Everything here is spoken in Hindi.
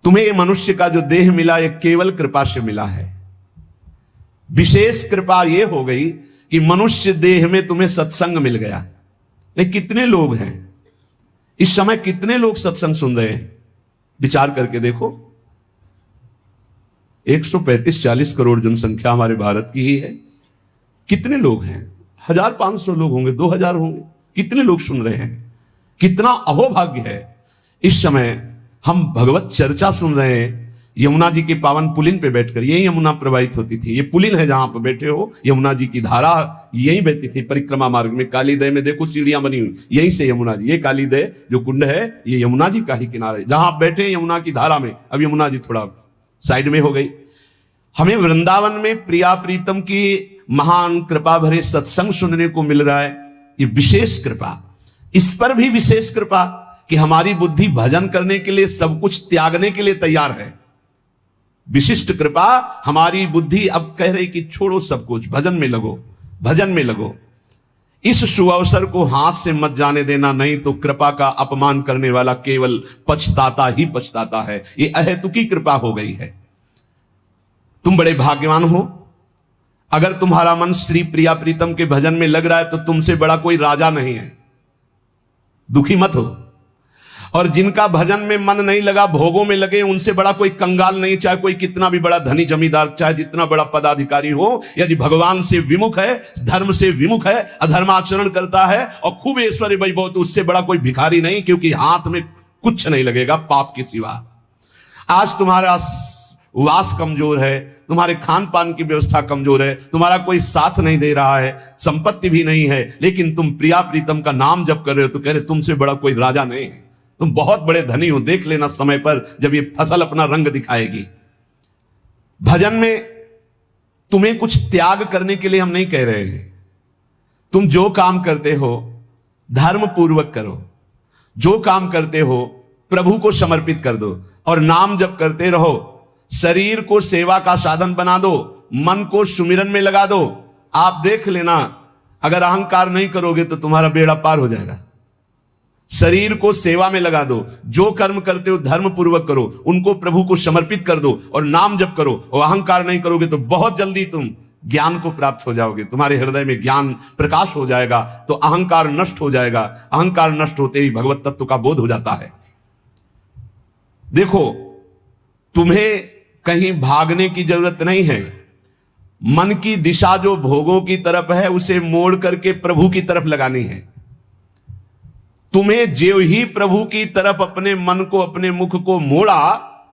तुम्हें ये मनुष्य का जो देह मिला ये केवल कृपा से मिला है। विशेष कृपा ये हो गई कि मनुष्य देह में तुम्हें सत्संग मिल गया। लेकिन कितने लोग हैं इस समय, कितने लोग सत्संग सुन रहे हैं? विचार करके देखो। 135-40 करोड़ जनसंख्या हमारे भारत की ही है। कितने लोग हैं? 1500 लोग होंगे, 2000 होंगे। कितने लोग सुन रहे हैं? कितना अहोभाग्य है। इस समय हम भगवत चर्चा सुन रहे हैं यमुना जी के पावन पुलिन पे बैठकर। यही यमुना प्रवाहित होती थी। ये पुलिन है जहां पर बैठे हो, यमुना जी की धारा यहीं बहती थी परिक्रमा मार्ग में। कालीदय में देखो सीढ़ियां बनी हुई, यहीं से यमुना जी, ये कालीदय जो कुंड है ये यमुना जी का ही किनारे, जहां आप बैठे यमुना की धारा में। अब यमुना जी थोड़ा साइड में हो गई। हमें वृंदावन में प्रिया प्रीतम की महान कृपा भरे सत्संग सुनने को मिल रहा है। ये विशेष कृपा। इस पर भी विशेष कृपा कि हमारी बुद्धि भजन करने के लिए, सब कुछ त्यागने के लिए तैयार है। विशिष्ट कृपा। हमारी बुद्धि अब कह रही कि छोड़ो सब कुछ, भजन में लगो, भजन में लगो। इस सुअवसर को हाथ से मत जाने देना, नहीं तो कृपा का अपमान करने वाला केवल पछताता ही पछताता है। ये अहेतुकी कृपा हो गई है। तुम बड़े भाग्यवान हो। अगर तुम्हारा मन श्री प्रिया प्रीतम के भजन में लग रहा है तो तुमसे बड़ा कोई राजा नहीं है। दुखी मत हो। और जिनका भजन में मन नहीं लगा, भोगों में लगे, उनसे बड़ा कोई कंगाल नहीं। चाहे कोई कितना भी बड़ा धनी जमींदार, चाहे जितना बड़ा पदाधिकारी हो, यदि भगवान से विमुख है, धर्म से विमुख है, अधर्माचरण करता है और खूब ऐश्वर्य वैभव, तो उससे बड़ा कोई भिखारी नहीं, क्योंकि हाथ में कुछ नहीं लगेगा पाप के सिवा। आज तुम्हारा वास कमजोर है, तुम्हारे खान पान की व्यवस्था कमजोर है, तुम्हारा कोई साथ नहीं दे रहा है, संपत्ति भी नहीं है, लेकिन तुम प्रिया प्रीतम का नाम जप कर रहे हो तो कह रहे तुमसे बड़ा कोई राजा नहीं है, तुम बहुत बड़े धनी हो। देख लेना समय पर जब ये फसल अपना रंग दिखाएगी। भजन में तुम्हें कुछ त्याग करने के लिए हम नहीं कह रहे हैं। तुम जो काम करते हो धर्म पूर्वक करो, जो काम करते हो प्रभु को समर्पित कर दो और नाम जप करते रहो। शरीर को सेवा का साधन बना दो, मन को सुमिरन में लगा दो। आप देख लेना, अगर अहंकार नहीं करोगे तो तुम्हारा बेड़ा पार हो जाएगा। शरीर को सेवा में लगा दो, जो कर्म करते हो धर्म पूर्वक करो, उनको प्रभु को समर्पित कर दो और नाम जप करो। और अहंकार नहीं करोगे तो बहुत जल्दी तुम ज्ञान को प्राप्त हो जाओगे। तुम्हारे हृदय में ज्ञान प्रकाश हो जाएगा तो अहंकार नष्ट हो जाएगा। अहंकार नष्ट होते ही भगवत तत्व का बोध हो जाता है। देखो, तुम्हें कहीं भागने की जरूरत नहीं है। मन की दिशा जो भोगों की तरफ है उसे मोड़ करके प्रभु की तरफ लगानी है। तुम्हें जो ही प्रभु की तरफ अपने मन को, अपने मुख को मोड़ा,